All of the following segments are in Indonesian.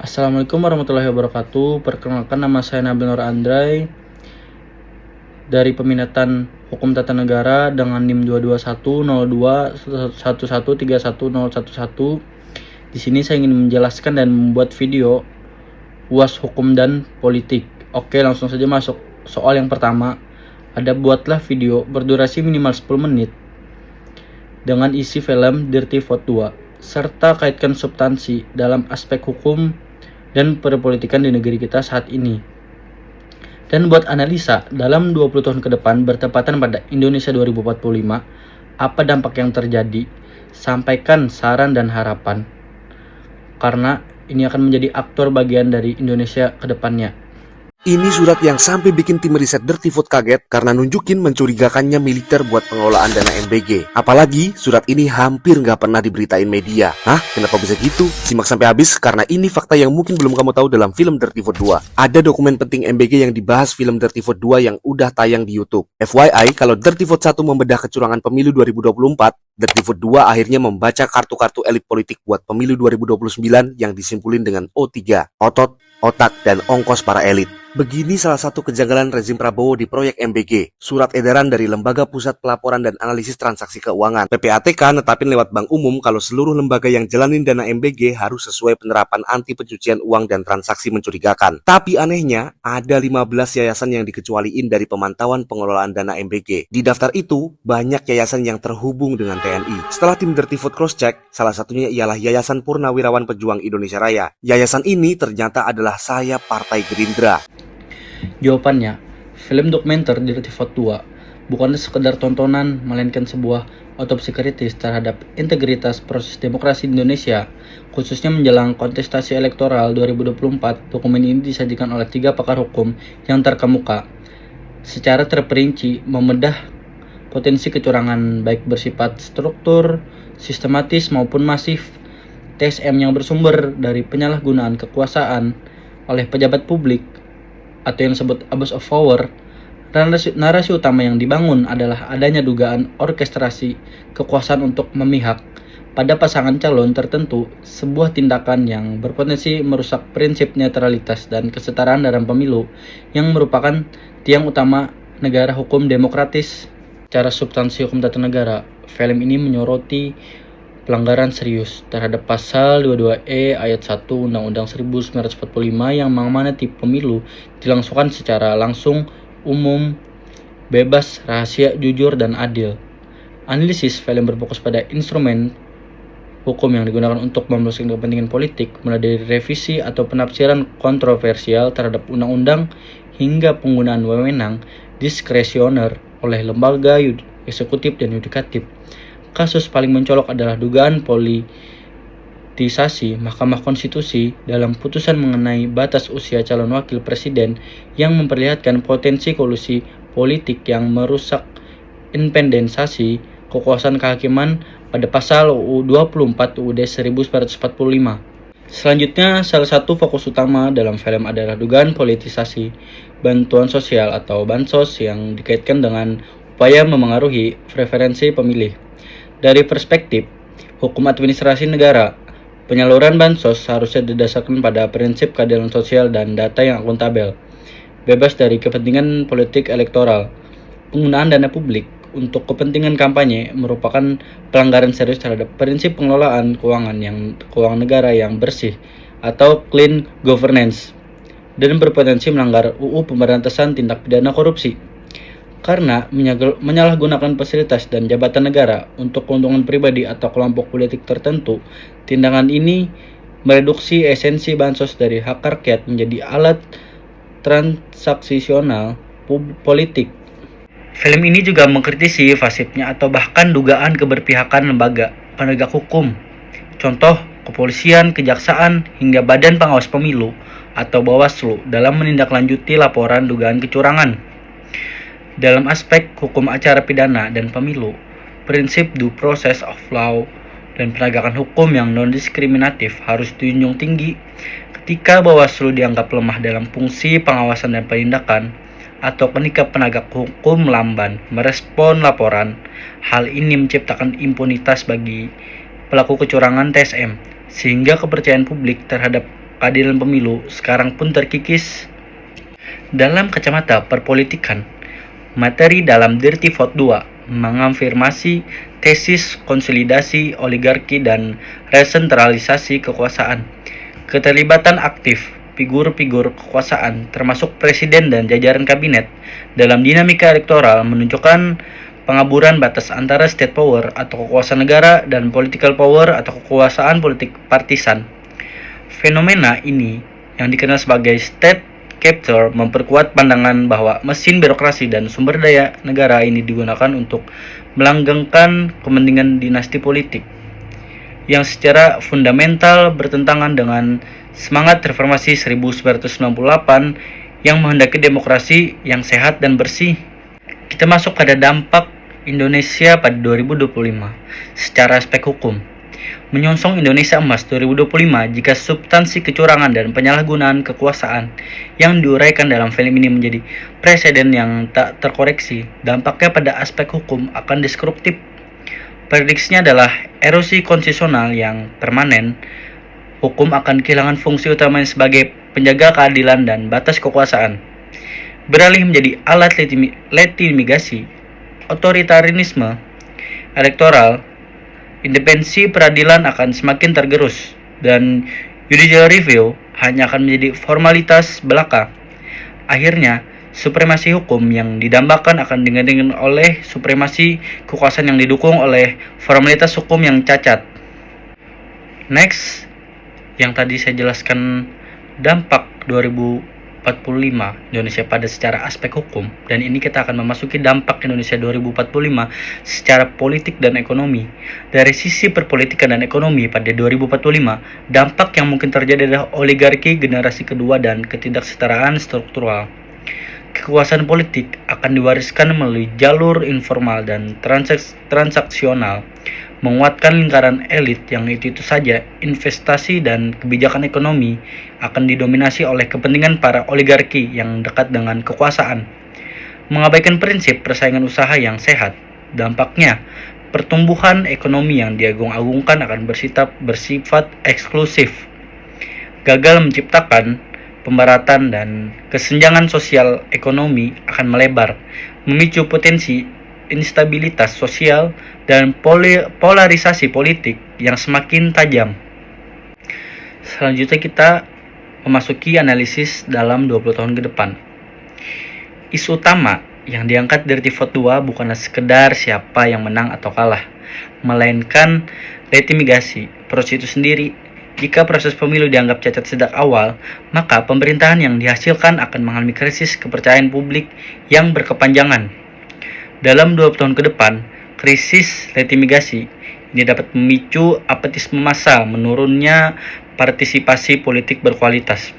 Assalamualaikum warahmatullahi wabarakatuh. Perkenalkan, nama saya Nabil Nur Andrai dari Peminatan Hukum Tata Negara dengan NIM 221021131311011. Di sini saya ingin menjelaskan dan membuat video UAS Hukum dan Politik. Oke, langsung saja masuk soal yang pertama. Buatlah video berdurasi minimal 10 menit dengan isi film Dirty Vote 2 serta kaitkan substansi dalam aspek hukum dan perpolitikan di negeri kita saat ini. Dan buat analisa dalam 20 tahun ke depan bertepatan pada Indonesia 2045, apa dampak yang terjadi? Sampaikan saran dan harapan. Karena ini akan menjadi aktor bagian dari Indonesia ke depannya. Ini surat yang sampai bikin tim riset Dirty Vote kaget karena nunjukin mencurigakannya militer buat pengelolaan dana MBG. Apalagi surat ini hampir nggak pernah diberitain media. Hah? Kenapa bisa gitu? Simak sampai habis karena ini fakta yang mungkin belum kamu tahu dalam film Dirty Vote 2. Ada dokumen penting MBG yang dibahas film Dirty Vote 2 yang udah tayang di YouTube. FYI, kalau Dirty Vote 1 membedah kecurangan pemilu 2024, Dirty Vote 2 akhirnya membaca kartu-kartu elit politik buat pemilu 2029 yang disimpulin dengan O3, otot, otak, dan ongkos para elit. Begini salah satu kejanggalan rezim Prabowo di proyek MBG. Surat edaran dari Lembaga Pusat Pelaporan dan Analisis Transaksi Keuangan (PPATK) netapin lewat Bank Umum kalau seluruh lembaga yang jalanin dana MBG harus sesuai penerapan anti pencucian uang dan transaksi mencurigakan. Tapi anehnya, ada 15 yayasan yang dikecualiin dari pemantauan pengelolaan dana MBG. Di daftar itu, banyak yayasan yang terhubung dengan TNI. Setelah tim Dirty Vote cross-check, salah satunya ialah Yayasan Purnawirawan Pejuang Indonesia Raya. Yayasan ini ternyata adalah sayap Partai Gerindra. Jawabannya, film dokumenter Dirty Vote 2 bukanlah sekedar tontonan, melainkan sebuah otopsi kritis terhadap integritas proses demokrasi di Indonesia, khususnya menjelang kontestasi elektoral 2024. Dokumen ini disajikan oleh 3 pakar hukum yang terkemuka, secara terperinci membedah potensi kecurangan baik bersifat struktur, sistematis maupun masif, TSM yang bersumber dari penyalahgunaan kekuasaan oleh pejabat publik atau yang disebut abuse of power. Narasi utama yang dibangun adalah adanya dugaan orkestrasi kekuasaan untuk memihak pada pasangan calon tertentu, sebuah tindakan yang berpotensi merusak prinsip netralitas dan kesetaraan dalam pemilu yang merupakan tiang utama negara hukum demokratis. Cara substansi hukum tata negara, film ini menyoroti pelanggaran serius terhadap pasal 22E ayat 1 Undang-Undang 1945 yang mengamanati pemilu dilangsungkan secara langsung, umum, bebas, rahasia, jujur, dan adil. Analisis film berfokus pada instrumen hukum yang digunakan untuk memelihara kepentingan politik, mulai dari revisi atau penafsiran kontroversial terhadap undang-undang hingga penggunaan wewenang diskresioner oleh lembaga eksekutif dan yudikatif. Kasus paling mencolok adalah dugaan politisasi Mahkamah Konstitusi dalam putusan mengenai batas usia calon wakil presiden yang memperlihatkan potensi kolusi politik yang merusak independensi kekuasaan kehakiman pada pasal UU 24 UUD 1945. Selanjutnya, salah satu fokus utama dalam film adalah dugaan politisasi bantuan sosial atau bansos yang dikaitkan dengan upaya memengaruhi preferensi pemilih. Dari perspektif hukum administrasi negara, penyaluran bansos seharusnya didasarkan pada prinsip keadilan sosial dan data yang akuntabel, bebas dari kepentingan politik elektoral. Penggunaan dana publik untuk kepentingan kampanye merupakan pelanggaran serius terhadap prinsip pengelolaan keuangan negara yang bersih atau clean governance, dan berpotensi melanggar UU Pemberantasan Tindak Pidana Korupsi. Karena menyalahgunakan fasilitas dan jabatan negara untuk keuntungan pribadi atau kelompok politik tertentu, tindakan ini mereduksi esensi bansos dari hak rakyat menjadi alat transaksional politik. Film ini juga mengkritisi fasibnya atau bahkan dugaan keberpihakan lembaga penegak hukum, contoh kepolisian, kejaksaan, hingga Badan Pengawas Pemilu atau Bawaslu dalam menindaklanjuti laporan dugaan kecurangan. Dalam aspek hukum acara pidana dan pemilu, prinsip due process of law dan penegakan hukum yang non-diskriminatif harus dijunjung tinggi. Ketika Bawaslu dianggap lemah dalam fungsi pengawasan dan penindakan, atau ketika penegak hukum lamban merespon laporan, hal ini menciptakan impunitas bagi pelaku kecurangan TSM, sehingga kepercayaan publik terhadap keadilan pemilu sekarang pun terkikis. Dalam kacamata perpolitikan, materi dalam Dirty Vote 2 mengafirmasi tesis konsolidasi oligarki dan resentralisasi kekuasaan. Keterlibatan aktif figur-figur kekuasaan termasuk presiden dan jajaran kabinet dalam dinamika elektoral menunjukkan pengaburan batas antara state power atau kekuasaan negara dan political power atau kekuasaan politik partisan. Fenomena ini yang dikenal sebagai state capture memperkuat pandangan bahwa mesin birokrasi dan sumber daya negara ini digunakan untuk melanggengkan kepentingan dinasti politik yang secara fundamental bertentangan dengan semangat reformasi 1998 yang menghendaki demokrasi yang sehat dan bersih. Kita masuk pada dampak Indonesia pada 2025 secara aspek hukum. Menyongsong Indonesia Emas 2025 jika substansi kecurangan dan penyalahgunaan kekuasaan yang diuraikan dalam film ini menjadi presiden yang tak terkoreksi, dampaknya pada aspek hukum akan disruptif. Prediksinya adalah erosi konstitusional yang permanen. Hukum akan kehilangan fungsi utamanya sebagai penjaga keadilan dan batas kekuasaan, beralih menjadi alat legitimasi otoritarianisme elektoral. Independensi peradilan akan semakin tergerus, dan judicial review hanya akan menjadi formalitas belaka. Akhirnya, supremasi hukum yang didambakan akan digantikan oleh supremasi kekuasaan yang didukung oleh formalitas hukum yang cacat. Next, yang tadi saya jelaskan dampak 2045 Indonesia pada secara aspek hukum, dan ini kita akan memasuki dampak Indonesia 2045 secara politik dan ekonomi. Dari sisi perpolitikan dan ekonomi pada 2045, dampak yang mungkin terjadi adalah oligarki generasi kedua dan ketidaksetaraan struktural. Kekuasaan politik akan diwariskan melalui jalur informal dan transaksional, menguatkan lingkaran elit yang itu saja. Investasi dan kebijakan ekonomi akan didominasi oleh kepentingan para oligarki yang dekat dengan kekuasaan, mengabaikan prinsip persaingan usaha yang sehat. Dampaknya, pertumbuhan ekonomi yang diagung-agungkan akan bersifat eksklusif, gagal menciptakan pembaratan, dan kesenjangan sosial ekonomi akan melebar, memicu potensi instabilitas sosial dan polarisasi politik yang semakin tajam. Selanjutnya kita memasuki analisis dalam 20 tahun ke depan. Isu utama yang diangkat dari Dirty Vote 2 bukanlah sekedar siapa yang menang atau kalah, melainkan legitimasi proses itu sendiri. Jika proses pemilu dianggap cacat sejak awal, maka pemerintahan yang dihasilkan akan mengalami krisis kepercayaan publik yang berkepanjangan. Dalam 20 tahun ke depan, krisis legitimasi ini dapat memicu apatisme massa, menurunnya partisipasi politik berkualitas,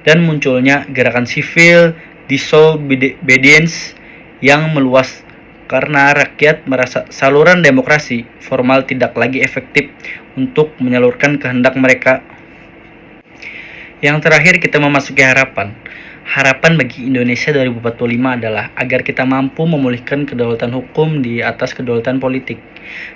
dan munculnya gerakan sivil disobedience yang meluas karena rakyat merasa saluran demokrasi formal tidak lagi efektif untuk menyalurkan kehendak mereka. Yang terakhir, kita memasuki harapan. Harapan bagi Indonesia 2045 adalah agar kita mampu memulihkan kedaulatan hukum di atas kedaulatan politik.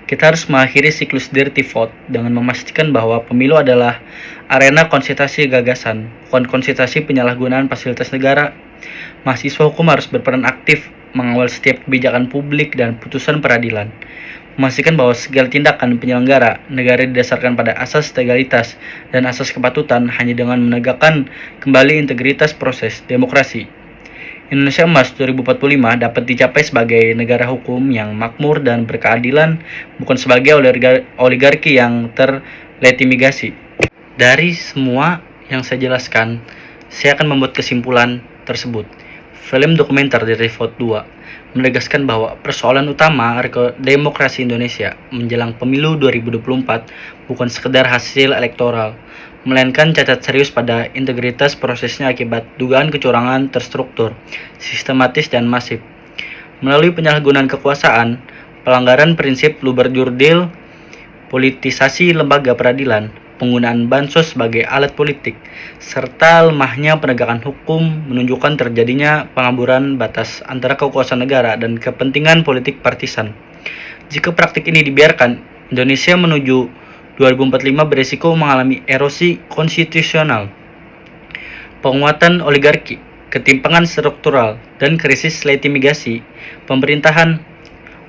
Kita harus mengakhiri siklus Dirty Vote dengan memastikan bahwa pemilu adalah arena konsultasi gagasan, bukan konsultasi penyalahgunaan fasilitas negara. Mahasiswa hukum harus berperan aktif mengawal setiap kebijakan publik dan putusan peradilan, memastikan bahwa segala tindakan penyelenggara negara didasarkan pada asas legalitas dan asas kepatutan hanya dengan menegakkan kembali integritas proses demokrasi. Indonesia Emas 2045 dapat dicapai sebagai negara hukum yang makmur dan berkeadilan, bukan sebagai oligarki yang terlegitimasi. Dari semua yang saya jelaskan, saya akan membuat kesimpulan tersebut. Film dokumenter Dirty Vote 2 menegaskan bahwa persoalan utama demokrasi Indonesia menjelang pemilu 2024 bukan sekedar hasil elektoral, melainkan cacat serius pada integritas prosesnya akibat dugaan kecurangan terstruktur, sistematis, dan masif. Melalui penyalahgunaan kekuasaan, pelanggaran prinsip luber jurdil, politisasi lembaga peradilan, penggunaan bansos sebagai alat politik, serta lemahnya penegakan hukum menunjukkan terjadinya pengaburan batas antara kekuasaan negara dan kepentingan politik partisan. Jika praktik ini dibiarkan, Indonesia menuju 2045 berisiko mengalami erosi konstitusional, penguatan oligarki, ketimpangan struktural, dan krisis legitimasi pemerintahan.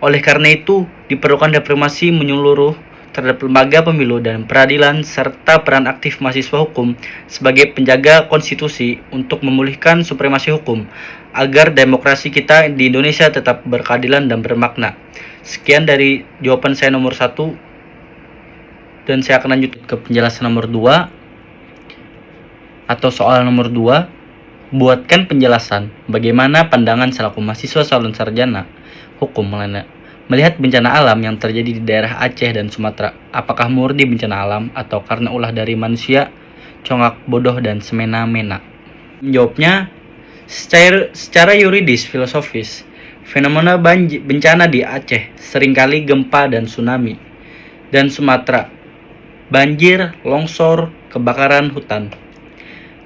Oleh karena itu, diperlukan reformasi menyeluruh terhadap lembaga pemilu dan peradilan serta peran aktif mahasiswa hukum sebagai penjaga konstitusi untuk memulihkan supremasi hukum agar demokrasi kita di Indonesia tetap berkeadilan dan bermakna. Sekian dari jawaban saya nomor 1, dan saya akan lanjut ke penjelasan nomor 2 atau soal nomor 2. Buatkan penjelasan bagaimana pandangan selaku mahasiswa calon sarjana hukum melihat bencana alam yang terjadi di daerah Aceh dan Sumatera. Apakah murni bencana alam atau karena ulah dari manusia, congak, bodoh, dan semena-mena? Menjawabnya, secara yuridis filosofis, fenomena bencana di Aceh seringkali gempa dan tsunami, dan Sumatera banjir, longsor, kebakaran hutan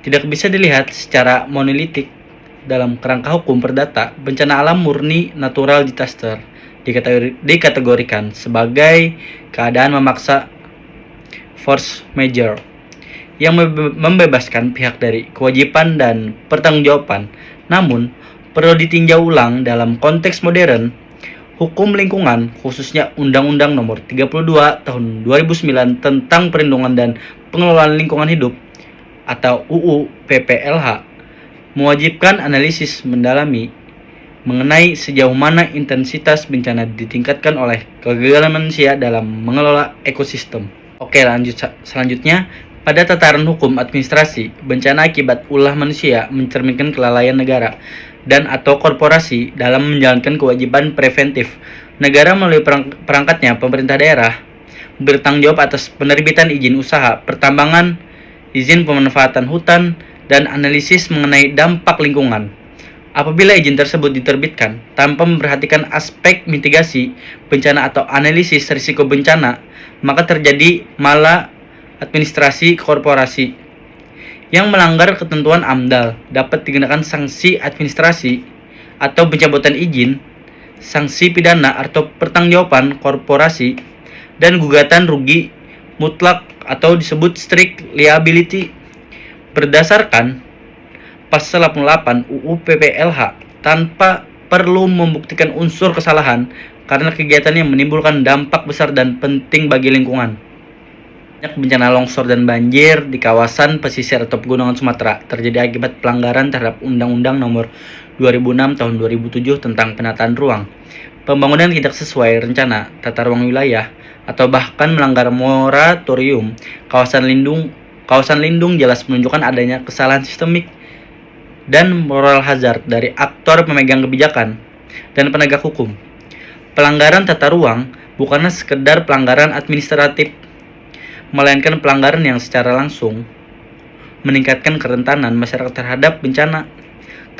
tidak bisa dilihat secara monolitik. Dalam kerangka hukum perdata, bencana alam murni natural disaster dikategorikan sebagai keadaan memaksa force majeure yang membebaskan pihak dari kewajiban dan pertanggungjawaban. Namun, perlu ditinjau ulang dalam konteks modern. Hukum lingkungan, khususnya Undang-Undang Nomor 32 Tahun 2009 tentang Perlindungan dan Pengelolaan Lingkungan Hidup atau UU PPLH, mewajibkan analisis mendalami mengenai sejauh mana intensitas bencana ditingkatkan oleh kegagalan manusia dalam mengelola ekosistem. Oke, selanjutnya, pada tataran hukum administrasi, bencana akibat ulah manusia mencerminkan kelalaian negara dan atau korporasi dalam menjalankan kewajiban preventif. Negara melalui perangkatnya pemerintah daerah bertanggung jawab atas penerbitan izin usaha pertambangan, izin pemanfaatan hutan, dan analisis mengenai dampak lingkungan. Apabila izin tersebut diterbitkan tanpa memperhatikan aspek mitigasi bencana atau analisis risiko bencana, maka terjadi maladministrasi korporasi. Yang melanggar ketentuan AMDAL dapat dikenakan sanksi administrasi atau pencabutan izin, sanksi pidana atau pertanggungjawaban korporasi, dan gugatan rugi mutlak atau disebut strict liability. Berdasarkan Pasal 88 UU PPLH, tanpa perlu membuktikan unsur kesalahan karena kegiatan yang menimbulkan dampak besar dan penting bagi lingkungan. Banyak bencana longsor dan banjir di kawasan pesisir atau pegunungan Sumatera terjadi akibat pelanggaran terhadap Undang-Undang Nomor 2006 Tahun 2007 tentang penataan ruang, pembangunan tidak sesuai rencana tata ruang wilayah, atau bahkan melanggar moratorium. Kawasan lindung jelas menunjukkan adanya kesalahan sistemik dan moral hazard dari aktor pemegang kebijakan dan penegak hukum. Pelanggaran tata ruang bukanlah sekedar pelanggaran administratif, melainkan pelanggaran yang secara langsung meningkatkan kerentanan masyarakat terhadap bencana.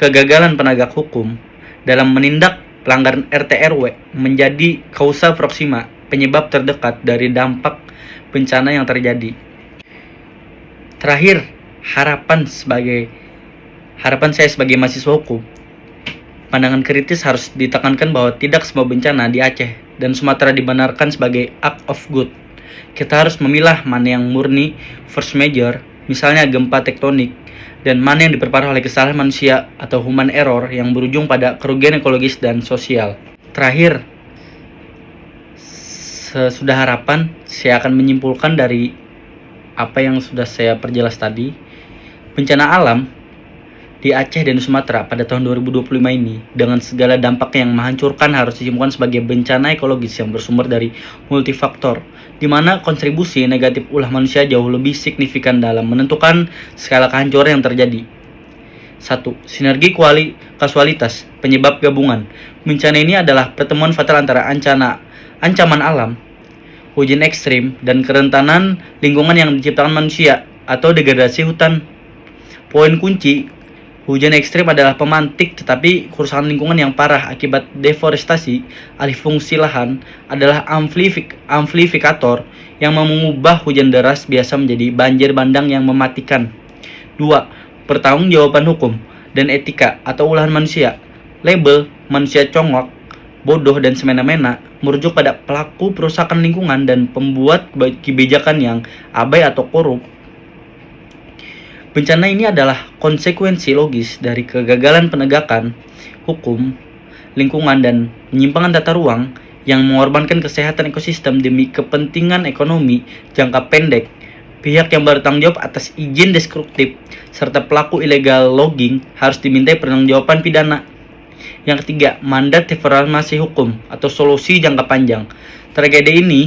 Kegagalan penegak hukum dalam menindak pelanggaran RT/RW menjadi kausa proxima, penyebab terdekat dari dampak bencana yang terjadi. Terakhir, harapan saya sebagai mahasiswa hukum, pandangan kritis harus ditekankan bahwa tidak semua bencana di Aceh dan Sumatera dibenarkan sebagai act of good. Kita harus memilah mana yang murni force majeure, misalnya gempa tektonik, dan mana yang diperparah oleh kesalahan manusia atau human error yang berujung pada kerugian ekologis dan sosial. Terakhir, sesudah harapan, saya akan menyimpulkan dari apa yang sudah saya perjelas tadi. Bencana alam di Aceh dan Sumatera pada tahun 2025 ini dengan segala dampaknya yang menghancurkan harus disimpulkan sebagai bencana ekologis yang bersumber dari multifaktor, di mana kontribusi negatif ulah manusia jauh lebih signifikan dalam menentukan skala kehancuran yang terjadi. 1. Sinergi kasualitas penyebab gabungan. Bencana ini adalah pertemuan fatal antara ancaman alam, hujan ekstrim, dan kerentanan lingkungan yang diciptakan manusia atau degradasi hutan. Poin kunci: hujan ekstrim adalah pemantik, tetapi kerusakan lingkungan yang parah akibat deforestasi, alih fungsi lahan, adalah amplifikator yang mengubah hujan deras biasa menjadi banjir bandang yang mematikan. 2. Pertanggungjawaban hukum dan etika atau ulahan manusia. Label manusia congok, bodoh, dan semena-mena merujuk pada pelaku perusakan lingkungan dan pembuat kebijakan yang abai atau korup. Bencana ini adalah konsekuensi logis dari kegagalan penegakan hukum, lingkungan, dan penyimpangan tata ruang yang mengorbankan kesehatan ekosistem demi kepentingan ekonomi jangka pendek. Pihak yang bertanggung jawab atas izin destruktif serta pelaku illegal logging harus dimintai pertanggungjawaban pidana. Yang ketiga, mandat reformasi hukum atau solusi jangka panjang. Tragedi ini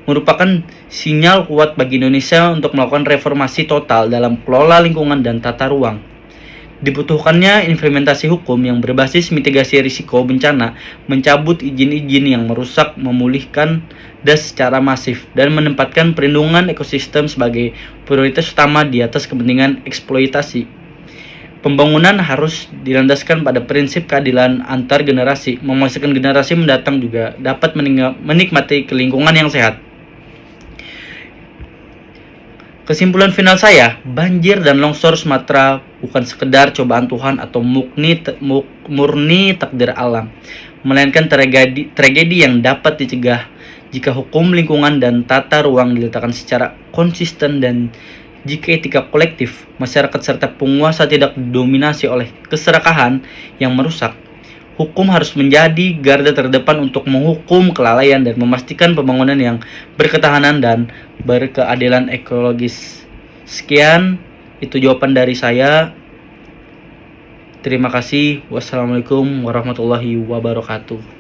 merupakan sinyal kuat bagi Indonesia untuk melakukan reformasi total dalam kelola lingkungan dan tata ruang. Dibutuhkannya implementasi hukum yang berbasis mitigasi risiko bencana, mencabut izin-izin yang merusak, memulihkan das secara masif, dan menempatkan perlindungan ekosistem sebagai prioritas utama di atas kepentingan eksploitasi. Pembangunan harus dilandaskan pada prinsip keadilan antar generasi, memastikan generasi mendatang juga dapat menikmati lingkungan yang sehat. Kesimpulan final saya, banjir dan longsor Sumatera bukan sekedar cobaan Tuhan atau murni takdir alam, melainkan tragedi yang dapat dicegah jika hukum lingkungan dan tata ruang diletakkan secara konsisten dan jika etika kolektif, masyarakat serta penguasa tidak didominasi oleh keserakahan yang merusak. Hukum harus menjadi garda terdepan untuk menghukum kelalaian dan memastikan pembangunan yang berketahanan dan berkeadilan ekologis. Sekian, itu jawaban dari saya. Terima kasih. Wassalamualaikum warahmatullahi wabarakatuh.